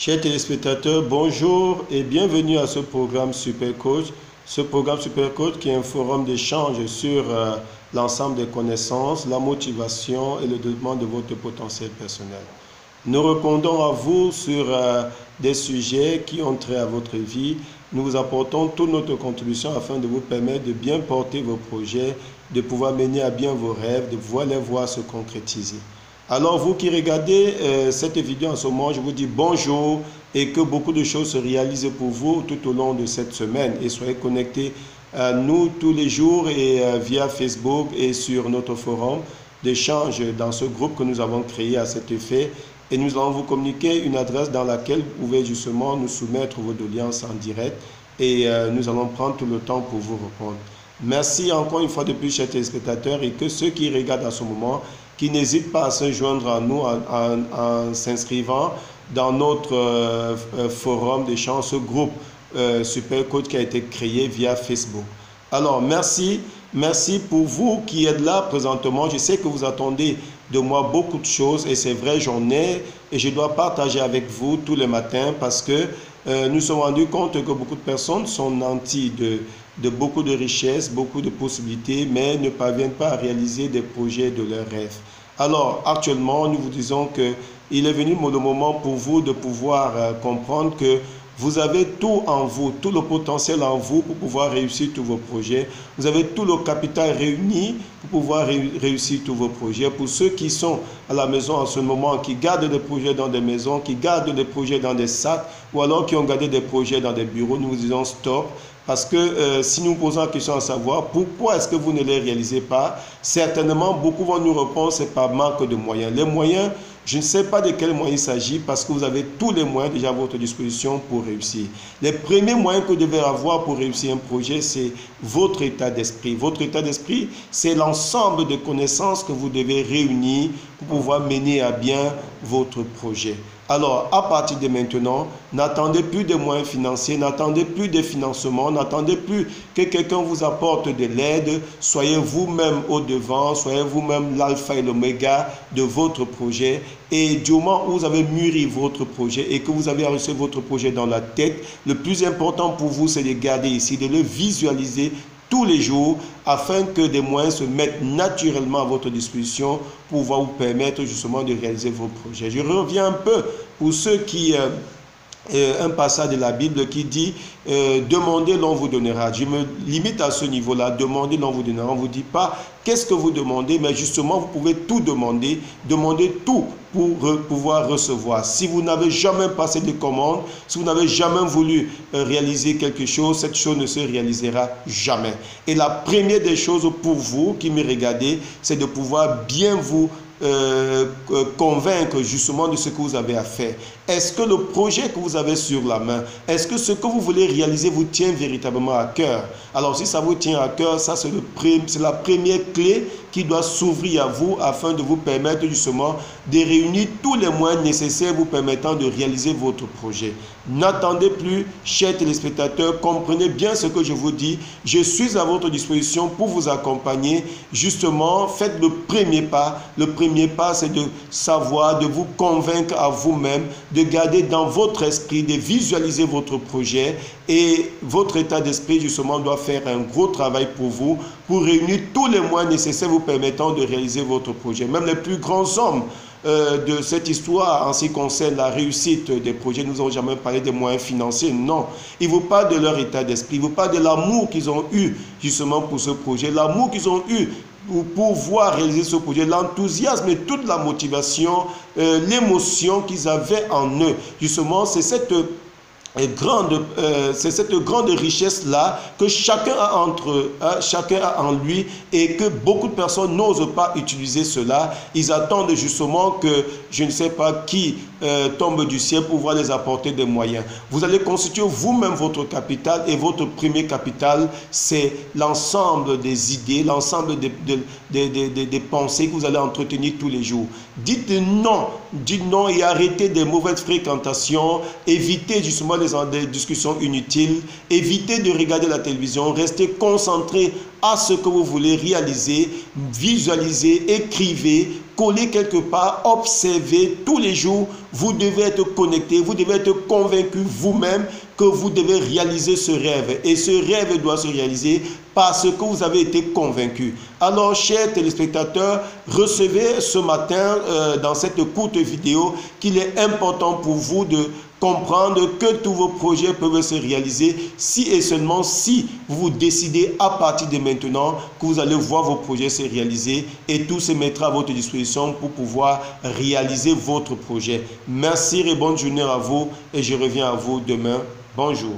Chers téléspectateurs, bonjour et bienvenue à ce programme Super Coach. Ce programme Super Coach qui est un forum d'échange sur l'ensemble des connaissances, la motivation et le développement de votre potentiel personnel. Nous répondons à vous sur des sujets qui ont trait à votre vie. Nous vous apportons toute notre contribution afin de vous permettre de bien porter vos projets, de pouvoir mener à bien vos rêves, de pouvoir les voir se concrétiser. Alors vous qui regardez cette vidéo en ce moment, je vous dis bonjour et que beaucoup de choses se réalisent pour vous tout au long de cette semaine. Et soyez connectés à nous tous les jours et via Facebook et sur notre forum d'échange dans ce groupe que nous avons créé à cet effet. Et nous allons vous communiquer une adresse dans laquelle vous pouvez justement nous soumettre vos doléances en direct et nous allons prendre tout le temps pour vous répondre. Merci encore une fois de plus, chers téléspectateurs, et que ceux qui regardent à ce moment, qui n'hésitent pas à se joindre à nous en s'inscrivant dans notre forum d'échange, ce groupe Super Coach qui a été créé via Facebook. Alors, merci pour vous qui êtes là présentement. Je sais que vous attendez de moi beaucoup de choses et c'est vrai, j'en ai et je dois partager avec vous tous les matins parce que nous nous sommes rendus compte que beaucoup de personnes sont nanties de beaucoup de richesses, beaucoup de possibilités, mais ne parviennent pas à réaliser des projets de leurs rêves. Alors, actuellement, nous vous disons qu'il est venu le moment pour vous de pouvoir comprendre que vous avez tout en vous, tout le potentiel en vous pour pouvoir réussir tous vos projets. Vous avez tout le capital réuni pour pouvoir réussir tous vos projets. Pour ceux qui sont à la maison en ce moment, qui gardent des projets dans des maisons, qui gardent des projets dans des sacs, ou alors qui ont gardé des projets dans des bureaux, nous vous disons stop. Parce que si nous posons la question à savoir pourquoi est-ce que vous ne les réalisez pas, certainement beaucoup vont nous répondre c'est par manque de moyens. Les moyens, je ne sais pas de quels moyens il s'agit parce que vous avez tous les moyens déjà à votre disposition pour réussir. Les premiers moyens que vous devez avoir pour réussir un projet, c'est votre état d'esprit. Votre état d'esprit, c'est l'ensemble de connaissances que vous devez réunir pour pouvoir mener à bien votre projet. Alors, à partir de maintenant, n'attendez plus de moyens financiers, n'attendez plus de financement, n'attendez plus que quelqu'un vous apporte de l'aide. Soyez vous-même au devant, soyez vous-même l'alpha et l'oméga de votre projet. Et du moment où vous avez mûri votre projet et que vous avez reçu votre projet dans la tête, le plus important pour vous, c'est de garder ici, de le visualiser tous les jours afin que des moyens se mettent naturellement à votre disposition pour pouvoir vous permettre justement de réaliser vos projets. Je reviens un peu pour ceux qui... un passage de la Bible qui dit demandez, l'on vous donnera. Je me limite à ce niveau-là, demandez, l'on vous donnera. On ne vous dit pas qu'est-ce que vous demandez, mais justement, vous pouvez tout demander, demandez tout pour pouvoir recevoir. Si vous n'avez jamais passé de commande, si vous n'avez jamais voulu réaliser quelque chose, cette chose ne se réalisera jamais. Et la première des choses pour vous qui me regardez, c'est de pouvoir bien vous convaincre justement de ce que vous avez à faire. Est-ce que le projet que vous avez sur la main, est-ce que ce que vous voulez réaliser vous tient véritablement à cœur? Alors si ça vous tient à cœur, ça c'est la première clé qui doit s'ouvrir à vous afin de vous permettre justement de réunir tous les moyens nécessaires vous permettant de réaliser votre projet. N'attendez plus, chers téléspectateurs, comprenez bien ce que je vous dis. Je suis à votre disposition pour vous accompagner. Justement, faites le premier pas. Le premier pas, c'est de savoir, de vous convaincre à vous-même, de garder dans votre esprit, de visualiser votre projet. Et votre état d'esprit, justement, doit faire un gros travail pour vous, pour réunir tous les moyens nécessaires vous permettant de réaliser votre projet. Même les plus grands hommes de cette histoire en ce qui concerne la réussite des projets, nous n'avons jamais parlé des moyens financiers, non. Ils vous parlent de leur état d'esprit, ils vous parlent de l'amour qu'ils ont eu justement pour ce projet, l'amour qu'ils ont eu pour pouvoir réaliser ce projet, l'enthousiasme et toute la motivation, l'émotion qu'ils avaient en eux. Justement, c'est cette grande richesse-là que chacun a en lui et que beaucoup de personnes n'osent pas utiliser cela. Ils attendent justement que je ne sais pas qui tombe du ciel pour pouvoir les apporter des moyens. Vous allez constituer vous-même votre capital et votre premier capital, c'est l'ensemble des idées, l'ensemble des pensées que vous allez entretenir tous les jours. Dites non et arrêtez des mauvaises fréquentations, évitez justement des discussions inutiles, évitez de regarder la télévision, restez concentré à ce que vous voulez réaliser, visualisez, écrivez, collé quelque part, observé tous les jours. Vous devez être connecté, vous devez être convaincu vous-même que vous devez réaliser ce rêve. Et ce rêve doit se réaliser parce que vous avez été convaincu. Alors, chers téléspectateurs, recevez ce matin dans cette courte vidéo qu'il est important pour vous de comprendre que tous vos projets peuvent se réaliser si et seulement si vous décidez à partir de maintenant que vous allez voir vos projets se réaliser et tout se mettra à votre disposition pour pouvoir réaliser votre projet. Merci et bonne journée à vous et je reviens à vous demain. Bonjour.